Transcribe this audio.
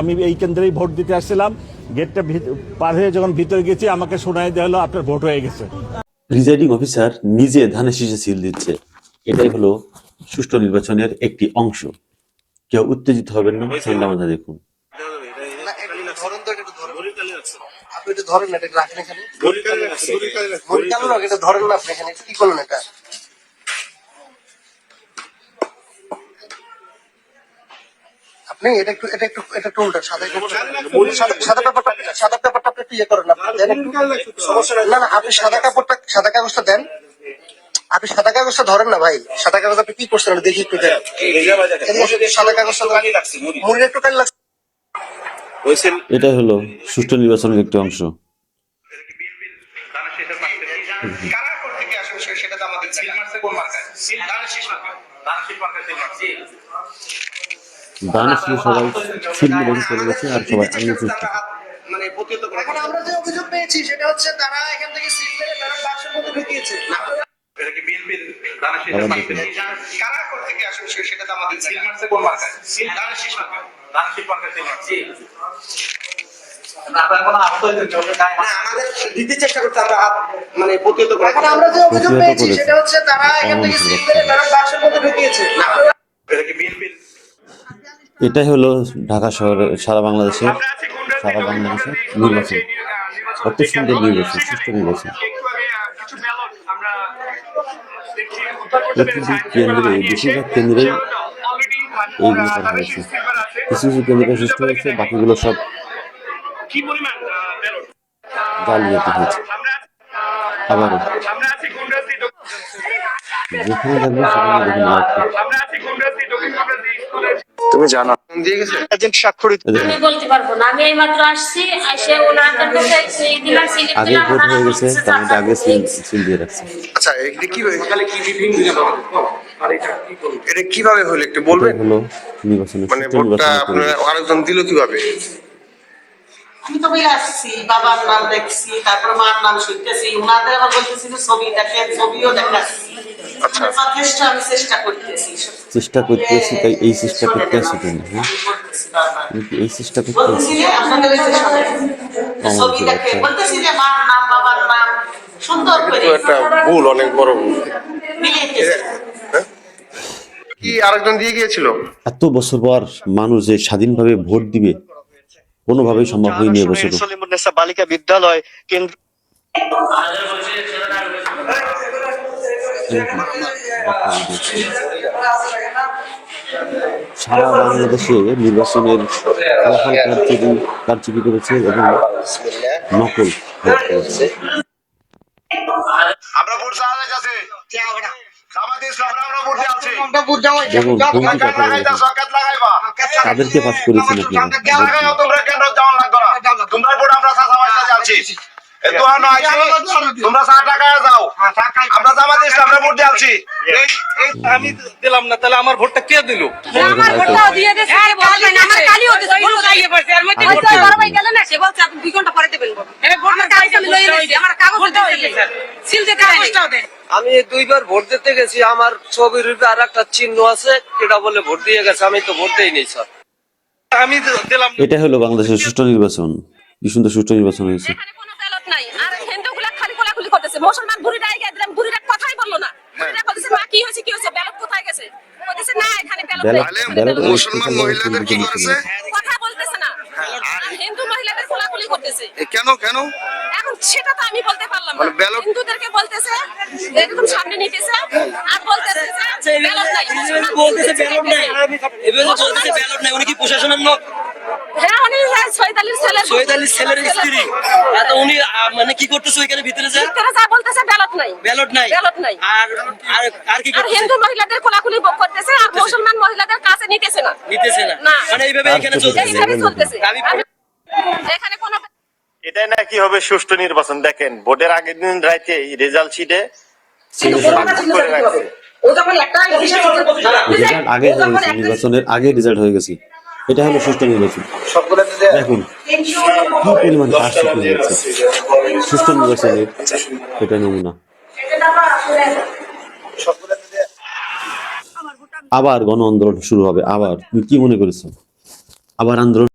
আমি এই কেন্দ্রেই ভোট দিতে আসছিলাম, গেটটা পার হয়ে যখন ভিতরে গেছি আমাকে শোনাই দেওয়া হলো আপনার ভোট হয়ে গেছে। প্রিজাইডিং অফিসার নিজে ধানের শীষে সিল দিচ্ছে। এটাই হলো সুষ্ঠু নির্বাচনের একটি অংশ। কেউ উত্তেজিত হবেন না, ঠান্ডা মাথায় দেখুন। আপনি এটা একটু উল্টা সাদা পেপারটা আপনি ইয়ে করেন না, আপনি সাদা কাগজটা দেন। আপনি সাদা কাগজটা ধরেন না ভাই, সাদা কাগজ আপনি কি করছেন দেখি একটু দেন। সাদা কাগজটা মুড়ি একটু কালি লাগছে। এটাই হলো সুষ্ঠু নির্বাচনের একটি অংশ। দানের শীষে সবাই সিল মেরে চলে গেছে আর সবাই আঙুল চুষছে। এখন আমরা যে অভিযোগ পেয়েছি সেটা হচ্ছে তারা এখান থেকে সিল মেরে ব্যালট বাক্সের মধ্যে ঢুকিয়েছে। আমরা যে অভিযোগ পেয়েছি সেটা হচ্ছে তারা এখান থেকে সিল মেরে ব্যালট বাক্সের মধ্যে ঢুকিয়েছে। এটাই হলো ঢাকা শহরের সারা বাংলাদেশের নির্বাচন। কত সুন্দর নির্বাচন, সুষ্ঠু নির্বাচন। প্রতিটি কেন্দ্রে, বেশিরভাগ কেন্দ্রেই এইগুলো করা হয়েছে। কিছু কিছু কেন্দ্রে সুষ্ঠু হয়েছে, বাকিগুলো সব জালিয়াতি হয়েছে। আবারও যেখানে দেখবেন সেখানে দেখুন আরেকটা। তুমি জানো দিয়ে গেছে এজেন্ট স্বাক্ষরিত। আমি বলতে পারবো না, আমি এইমাত্র আসছি, এসে ওনাদের কাছে এই দিলাম, সিলিপ আগে দিলাম, ভোট হয়ে ওনারা গেছে, বলতেছে তার মধ্যে আগে সিল দিয়ে রাখছে। আচ্ছা এটা কি তাহলে কি ব্রিফিং দিলাম আর এটা কিভাবে হলো একটু বলবেন? এটাই হলো নির্বাচনের মানে সুষ্ঠু ভোটটা নির্বাচনের আপনারা পরিবেশ। আরেকজন দিল কিভাবে? আমি তো বলে আসছি, বাবার নাম দেখছি, তারপর মার নাম শুনতেছি, উনাদের আবার বলতেছি যে ছবি দেখে, ছবিও দেখাচ্ছি। আচ্ছা আমি চেষ্টা করতেছি তাই এই চেষ্টা করতে আসি কেন? হ্যাঁ, এই চেষ্টা করতে আসি বলতেছি যে আপনাদের কাছে ছবি দেখে বলতেছি যে মার নাম বাবার নাম সুন্দর করে একটা ভুল, অনেক বড় ভুল। মিলিয়েছে। কি আরেকজন দিয়ে গিয়েছিল? এত বছর পর মানুষ যে স্বাধীনভাবে ভোট দিবে কোনোভাবেই সম্ভব হয়নি এবছর। সলিমুন্নেসা বালিকা বিদ্যালয় কেন্দ্র সারা বাংলাদেশে নির্বাচনের ফলাফল কারচুপি করেছে এবং নকল ভোট করেছে। আমরা ভোট চাওয়ার কাছে দেখুন হুমকি কথা বলেছে, তাদেরকে পাস করেছেন আমি দিলাম না, তাহলে আমার ভোটটা কে দিল? আমার ভোটটাও দিয়ে দিয়েছে, আমার কালিও দিয়েছে, ভুল যাইয়ে পড়ছে আর মধ্যে কইতে বড়ভাই গেল না, সে বলছে আপনি 2 ঘন্টা পরে দিবেন ভোট। এই ভোট না কালকে আমি লইয়ে নিয়েছি, আমার কাগজ দিতে সিল দিতে কাগজটাও দেন। আমি 2বার ভোট দিতে গেছি, আমার ছবির উপরে আর একটা চিহ্ন আছে, এটা বলে ভোট দিয়ে গেছে, আমি তো ভোট দেই নাই স্যার। আমি দিলাম। এটা হলো বাংলাদেশের সুষ্ঠু নির্বাচন। কি সুন্দর সুষ্ঠু নির্বাচন হয়েছে। এখানে কোনো ব্যালট নাই, আর হিন্দুগুলা খালি কোলাকুলি করতেছে। মুসলমান বুড়িরা আইগা দিলাম, বুড়িরা কথাই বললো না। বুড়িরা বলতেছে মা কি হয়েছে ব্যালট কোথায় গেছে? বলতেছে না এখানে ব্যালট নেই। মুসলমান মহিলাদের কি করেছে? কথা বলতেছে না, আর হিন্দু মহিলাদের কোলাকুলি করতেছে। কেন এখন সেটা তো আমি বলতে পারলাম না। মানে ব্যালট হিন্দুদেরকে বলতেছে একদম সামনে নিতেছে আর বলতেছে যে ব্যালট নাই, বলতেছে ব্যালট নাই, এবারে বলতেছে ব্যালট নাই। উনি কি প্রশাসনের লোক? হ্যাঁ উনি সৈয়দ আলীর ছেলের স্ত্রী। এত উনি মানে কি করতেছে ওইখানে ভিতরে যা বলতেছে ব্যালট নাই, ব্যালট নাই। আর কি আর করতেছে? হিন্দু মহিলাদের কোলাকুলি করতেছে আর মুসলমান মহিলাদের কাছে নিতেছে না। মানে এইভাবে এখানে চলতেছে। এইভাবে চলতেছে। এখানে কোনো এটাই নাকি হবে সুষ্ঠু নির্বাচন। দেখেন ভোটের আগের দিন রাতে রেজাল্ট শিটে রেজাল্ট আগে হয়ে গেছে, নির্বাচনের আগে রেজাল্ট হয়ে গেছে। এটা হলো সুষ্ঠু নির্বাচন। দেখুন কি পরিমাণ কারচুপি হয়েছে সুষ্ঠু নির্বাচনের, এটা নমুনা। আবার গণ আন্দোলন শুরু হবে। আবার তুমি কি মনে করেছো আবার আন্দোলন